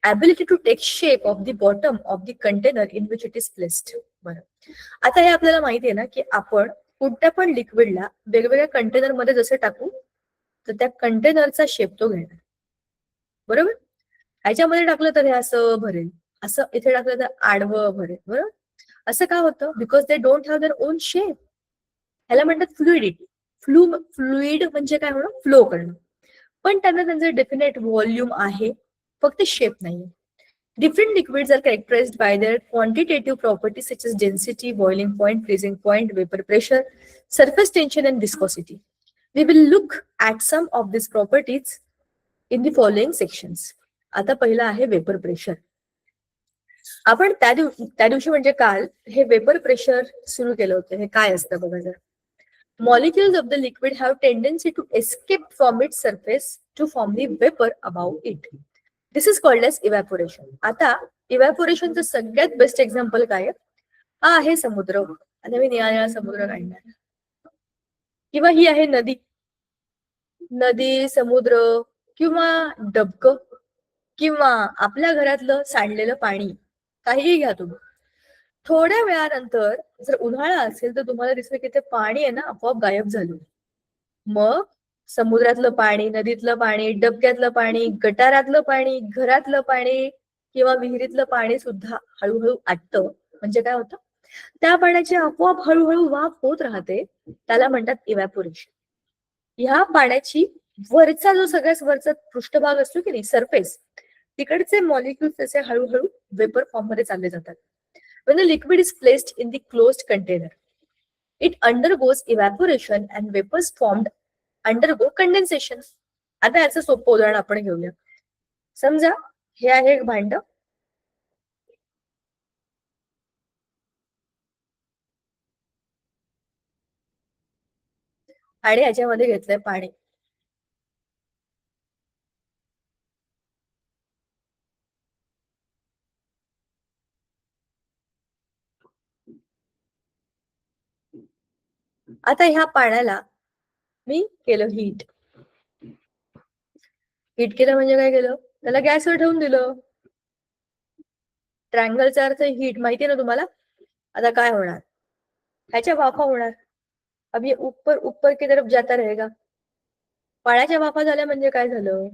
ability to take shape of the bottom of the container in which it is placed. बरं, आता हे आपल्याला माहिती आहे ना की आपण कोणत्या पण लिक्विडला वेगवेगळ्या कंटेनर मध्ये जसं टाकू तर त्या कंटेनरचा शेप तो घेणार. बरोबर? ह्याच्यामध्ये टाकलं तर हे असं भरेल, असं इथे टाकलं तर आडवं भरेल. बरोबर? असं का होतं? Because they don't have their own shape. ह्याला म्हणतात फ्लुइडिटी. फ्लुइड म्हणजे काय होणं? फ्लो करणं. पण त्यांना त्यांचं डेफिनेट व्हॉल्यूम आहे, फक्त शेप नाहीये. Different liquids are characterized by their quantitative properties such as density, boiling point, freezing point, vapor pressure, surface tension, and viscosity. We will look at some of these properties in the following sections. आता पहिला आहे vapour pressure. आपण त्या दिवशी म्हणजे काल हे vapour pressure सुरू केलं होतं. हे काय असतं बघा जरा. Molecules of the liquid have tendency to escape from its surface to form the vapor above it. This is called as evaporation. आता इव्हॅपोरेशनचं सगळ्यात बेस्ट एक्झाम्पल काय आहे? हा आहे समुद्र. आता मी निळा निळा समुद्र काढणार, किंवा ही आहे नदी. नदी, समुद्र, किंवा डबकं, किंवा आपल्या घरातलं सांडलेलं पाणी, काहीही घ्या तुम्ही. थोड्या वेळानंतर जर उन्हाळा असेल तर तुम्हाला दिसेल की ते पाणी आहे ना आपोआप गायब झालं. मग समुद्रातलं पाणी, नदीतलं पाणी, डबक्यातलं पाणी, गटारातलं पाणी, घरातलं पाणी किंवा विहिरीतलं पाणी सुद्धा हळूहळू आटतं. म्हणजे काय होतं, त्या पाण्याची आपोआप हळूहळू वाफ होत राहते. त्याला म्हणतात इव्हॅपोरेशन. ह्या पाण्याची वरचा जो सगळ्यात वरचा पृष्ठभाग असतो की नाही, सरफेस, तिकडचे मॉलिक्युल्स त्याचे हळूहळू वेपर फॉर्म मध्ये चालले जातात. When the liquid is placed in the closed container, it undergoes evaporation and vapors formed undergo condensation. आता याचं सोपं उदाहरण आपण घेऊया. समजा हे आहे एक भांड आणि याच्यामध्ये घेतलंय पाणी. आता ह्या पाण्याला मी केलं हीट. हीट केलं म्हणजे काय केलं, त्याला गॅसवर ठेवून दिलं. ट्रायंगलचा अर्थ हीट माहिती ना तुम्हाला. आता काय होणार, ह्याच्या वाफा होणार. अब ये ऊपर ऊपर की तरफ जाता रहेगा. पाण्याच्या वाफा झाल्या म्हणजे काय झालं,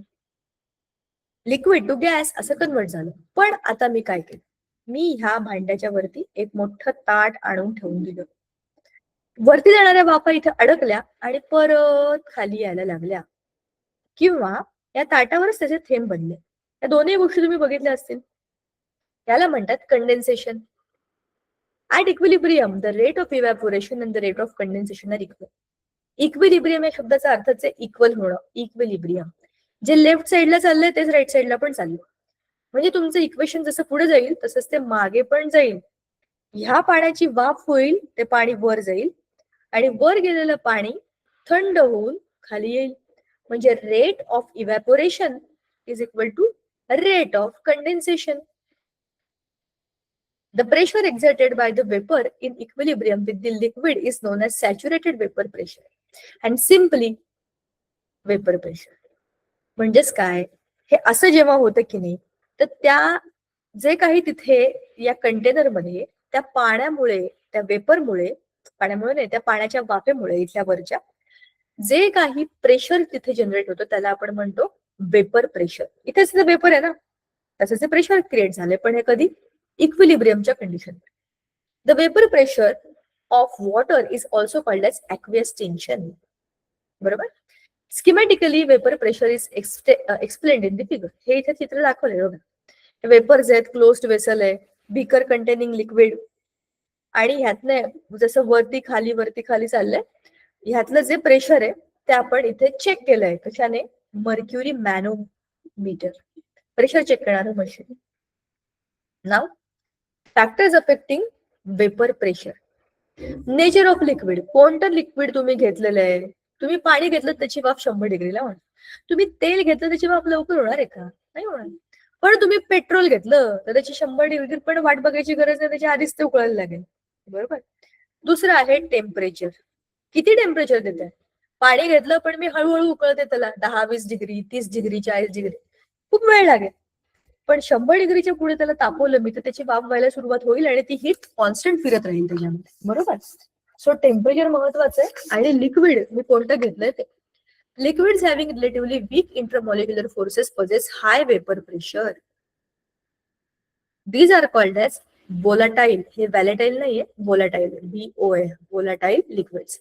लिक्विड टू गॅस असं कन्वर्ट झालं. पण आता मी काय केलं, मी ह्या भांड्याच्या वरती एक मोठं ताट आणून ठेवून दिलं. वरती जाणाऱ्या वाफा इथे अडकल्या आणि परत खाली यायला लागल्या, किंवा या ताटावरच त्याचे थेंब बनले. या दोन्ही गोष्टी तुम्ही बघितल्या असतील. याला म्हणतात condensation. At equilibrium the rate of evaporation and the rate of condensation are equal. Equilibrium या शब्दाचा अर्थच आहे इक्वल होणं, इक्विलिब्रियम. जे लेफ्ट साईडला चाललंय तेच राईट साईडला पण चाललंय. म्हणजे तुमचं इक्वेशन जसं पुढे जाईल तसंच ते मागे पण जाईल. ह्या पाण्याची वाफ होईल, ते पाणी वर जाईल आणि वर गेलेलं पाणी थंड होऊन खाली येईल. म्हणजे rate of evaporation is equal to rate of condensation. The pressure exerted by the vapor in equilibrium with the liquid is known as saturated vapor pressure and simply vapor pressure. म्हणजेच काय, हे असं जेव्हा होतं की नाही, तर त्या जे काही तिथे या कंटेनरमध्ये त्या पाण्यामुळे, त्या वेपरमुळे, पाण्यामुळे नाही, त्या पाण्याच्या वाफेमुळे इथल्या वरच्या जे काही प्रेशर तिथे जनरेट होतं त्याला आपण म्हणतो वेपर प्रेशर. इथेच वेपर आहे ना, तसंच प्रेशर क्रिएट झाले, पण हे कधी, इक्विलिब्रियमच्या condition. The vapour pressure of water is also called as aqueous tension. बरोबर. Schematically vapour pressure is explained in the figure. हे इथे चित्र दाखवलंय बघा. वेपर्स आहेत, क्लोज्ड वेसल आहे, बीकर कंटेनिंग लिक्विड, आणि ह्यातनं जसं वरती खाली चाललंय, ह्यातलं जे प्रेशर आहे ते आपण इथे चेक केलंय. कशाने, मर्क्युरी मॅनोमीटर, प्रेशर चेक करणारं machine. Now factors affecting vapour pressure. Nature of liquid. कोणतं लिक्विड तुम्ही घेतलेलं आहे. तुम्ही पाणी घेतलं त्याची वाफ 100 डिग्रीला होणार. तुम्ही तेल घेतलं त्याची वाफ लवकर होणार आहे का, नाही होणार. पण तुम्ही पेट्रोल घेतलं तर त्याची 100 डिग्री पण वाट बघायची गरज नाही, त्याच्या आधीच ते उकळायला लागेल. बरोबर. दुसरं आहे टेम्परेचर. किती टेम्परेचर देत आहे. पाणी घेतलं पण मी हळूहळू उकळते त्याला, 10-20 डिग्री, 30 डिग्री, 40 डिग्री, खूप वेळ लागेल. पण 100 डिग्रीच्या पुढे त्याला तापवलं मी तर त्याची वाफ व्हायला सुरुवात होईल आणि ती हीट कॉन्स्टंट फिरत राहील त्याच्यामध्ये. बरोबर. सो टेम्परेचर महत्वाचं आहे. आणि लिक्विड मी कोणतं घेतलंय ते, liquids having relatively weak intermolecular forces possess high vapour pressure. These are called as volatile. हे व्हॅलेटाईल नाहीये, volatile, VOA, volatile liquids.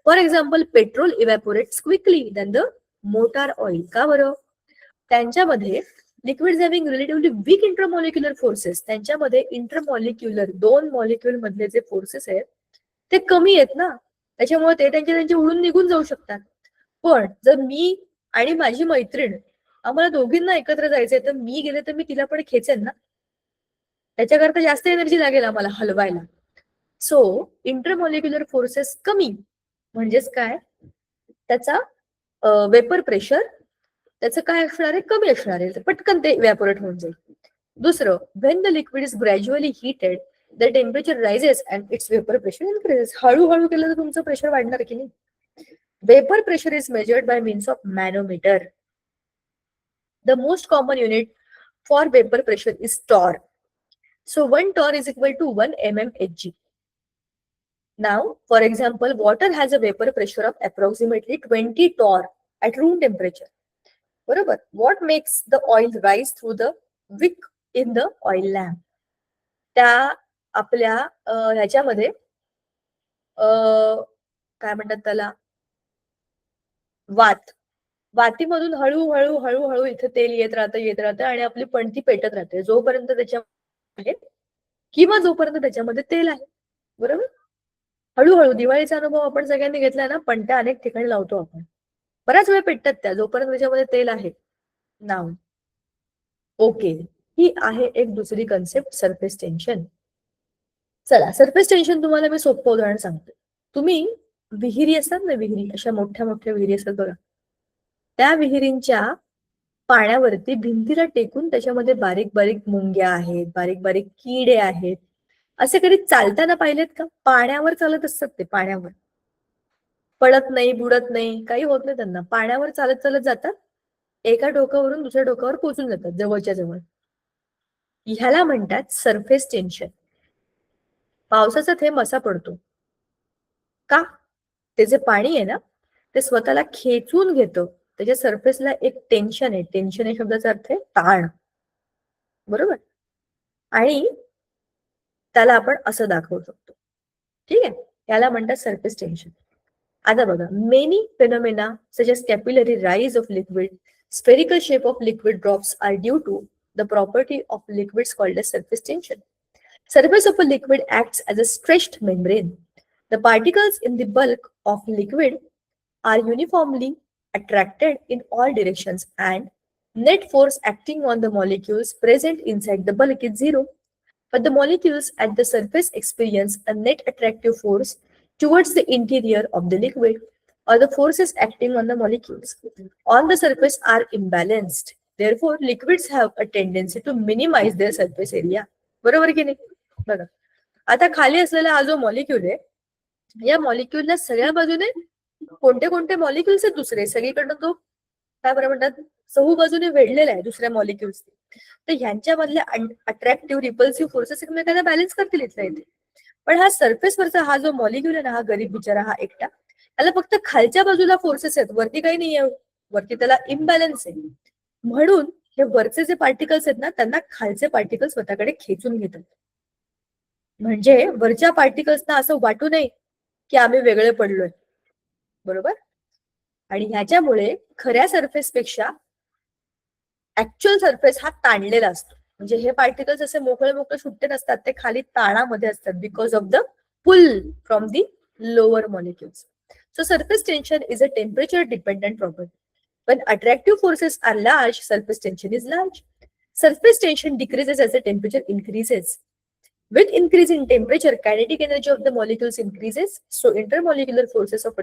For example, petrol evaporates quickly than the motor oil. का बरं, त्यांच्यामध्ये liquids having relatively weak intermolecular forces, त्यांच्यामध्ये intermolecular, दोन molecule मधले जे forces आहेत ते कमी आहेत ना, त्याच्यामुळे ते त्यांचे उडून निघून जाऊ शकतात. पण जर मी आणि माझी मैत्रीण, आम्हाला दोघींना एकत्र जायचंय, तर मी गेले तर मी तिला पण खेचेन ना, त्याच्याकरता जास्त एनर्जी लागेल आम्हाला हलवायला. सो इंटरमॉलिक्युलर फोर्सेस कमी म्हणजेच काय, त्याचा वेपर प्रेशर त्याचं काय असणार आहे, कमी असणार आहे, पटकन ते इव्हॅपोरेट होऊन जाईल. दुसरं, when the liquid is gradually heated the temperature rises and its vapour pressure increases. हळूहळू केलं तर तुमचं प्रेशर वाढणार की नाही. Vapour pressure is measured by means of manometer. The most common unit for vapour pressure is torr. So 1 torr is equal to 1 mmHg. Now, for example, water has a vapor pressure of approximately 20 torr at room temperature. बरोबर. What makes the oil rise through the wick in the oil lamp? त्या आपल्या ह्याच्यामध्ये काय म्हणतात त्याला, वातीमधून हळूहळू हळूहळू इथे तेल येत राहतं आणि आपली पणती पेटत राहते जोपर्यंत त्याच्यामध्ये किंवा जोपर्यंत त्याच्यामध्ये तेल आहे. बरोबर. हळूहळू दिवाळीचा अनुभव आपण सगळ्यांनी घेतलाय ना, पणत्या अनेक ठिकाणी लावतो आपण, बऱ्याच वेळ पेटतात त्या जोपर्यंत त्याच्यामध्ये तेल आहे. नाव ओके, ही आहे एक दुसरी कन्सेप्ट, सरफेस टेन्शन. चला, सरफेस टेन्शन तुम्हाला मी सोपं उदाहरण सांगते. तुम्ही विहिरी असतात ना, विहिरी अशा मोठ्या मोठ्या विहिरी असतात बघा, त्या विहिरींच्या पाण्यावरती भिंतीला टेकून त्याच्यामध्ये बारीक बारीक मुंग्या आहेत, बारीक बारीक किडे आहेत. असे कधी चालताना पाहिलेत का? पाण्यावर चालत असतात ते, पाण्यावर पडत नाही, बुडत नाही, काही होत नाही त्यांना. पाण्यावर चालत चालत जातात, एका डोक्यावरून दुसऱ्या डोक्यावर पोहोचून जातात जवळच्या जवळ. ह्याला म्हणतात सरफेस टेन्शन. पावसाचा थेंब असा पडतो का? ते जे पाणी आहे ना, ते स्वतःला खेचून घेतं. त्याच्या सरफेसला एक टेन्शन आहे. टेन्शन या शब्दाचा अर्थ आहे ताण. बरोबर. आणि त्याला आपण असं दाखवू शकतो. ठीक आहे, याला म्हणतात सरफेस टेन्शन. आता बघा, many phenomena such as capillary rise of liquid, spherical shape of liquid drops are due to the property of liquids called as surface tension. Surface of a liquid acts as a stretched membrane. The particles in the bulk of liquid are uniformly attracted in all directions and net force acting on the molecules present inside the bulk is zero. But the molecules at the surface experience a net attractive force towards the interior of the liquid, or the forces acting on the molecules on the surface are imbalanced. Therefore, liquids have a tendency to minimize their surface area. बरोबर की नाही? बघा, आता खाली असलेला हा जो molecule आहे, या मॉलिक्यूलला सगळ्या बाजूने कोणते कोणते मॉलिक्युल्स आहेत दुसरे, सगळीकडनं तो काय बरं म्हणतात, चहू बाजूने वेढलेला आहे दुसऱ्या मॉलिक्युल्स. तर ह्यांच्यामधल्या अट्रॅक्टिव्ह रिपल्सिव्ह फोर्सेस एकमेकांना बॅलन्स करतील इथल्या इथे. पण हा सरफेसवरचा हा जो मॉलिक्यूल आहे ना, हा गरीब बिचारा, हा एकटा, त्याला फक्त खालच्या बाजूला फोर्सेस आहेत, वरती काही नाही आहे, वरती त्याला इम्बॅलन्स आहे. म्हणून हे वरचे जे पार्टिकल्स आहेत ना, त्यांना खालचे पार्टिकल्स स्वतःकडे खेचून घेतात. म्हणजे वरच्या पार्टिकल्सना असं वाटू नये की आम्ही वेगळे पडलोय. बरोबर. आणि ह्याच्यामुळे खऱ्या सरफेस पेक्षा ऍक्च्युअल सरफेस हा ताणलेला असतो. म्हणजे हे पार्टिकल्स असे मोकळे मोकळे सुट्टे नसतात, ते खाली ताणामध्ये असतात because of the pull from the lower molecules. So surface tension is a temperature dependent property. When attractive forces are large, surface tension is large. Surface tension decreases as the temperature increases. With increase in temperature, kinetic energy of the molecules increases, so intermolecular forces of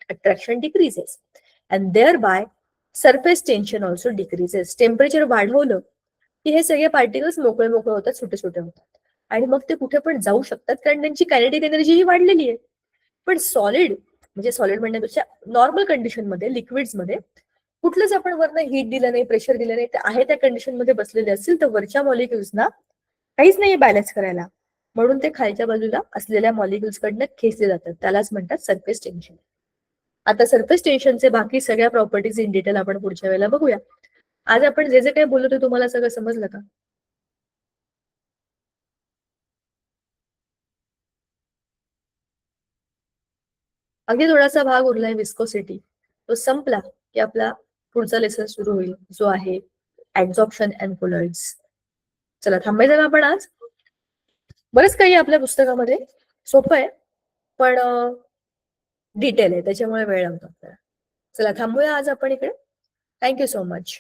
attraction decreases. And thereby, surface tension also decreases. Temperature वाढवलं की हे सगळे particles मोकळे मोकळे होतात, छोटे छोटे होतात, आणि मग ते कुठे पण जाऊ शकतात, कारण त्यांची कायनेटिक एनर्जी ही वाढलेली आहे. पण सॉलिड, म्हणजे सॉलिड म्हणण्यापेक्षा नॉर्मल कंडिशन मध्ये, लिक्विड्स मध्ये कुठलंच आपण वरनं हीट दिलं नाही, प्रेशर दिलं नाही, ते आहे त्या कंडिशन मध्ये बसलेले असतील, तर वरच्या मॉलिक्युल्सना काहीच नाही बॅलन्स करायला, म्हणून ते खालच्या बाजूला असलेल्या मॉलिक्युल्स कडनं खेचले जातात. त्यालाच म्हणतात सरफेस टेन्शन. आता सरफेस टेन्शनचे बाकी सगळ्या प्रॉपर्टीज इन डिटेल आपण पुढच्या वेळेला बघूया. आज आपण जे जे काही बोललो ते तुम्हाला सगळं समजलं का? अगदी थोडासा भाग उरलाय विस्कोसिटी, तो संपला की आपला पुढचा लेसन सुरू होईल, जो आहे ऍब्झॉर्प्शन अँड कोलॉइड्स. चला, थांबायचं का आपण आज? बरंच काही आपल्या पुस्तकामध्ये, सोपं आहे पण डिटेल आहे, त्याच्यामुळे वेळ लागतो आपल्याला. चला थांबूया आज आपण इकडे. Thank you so much.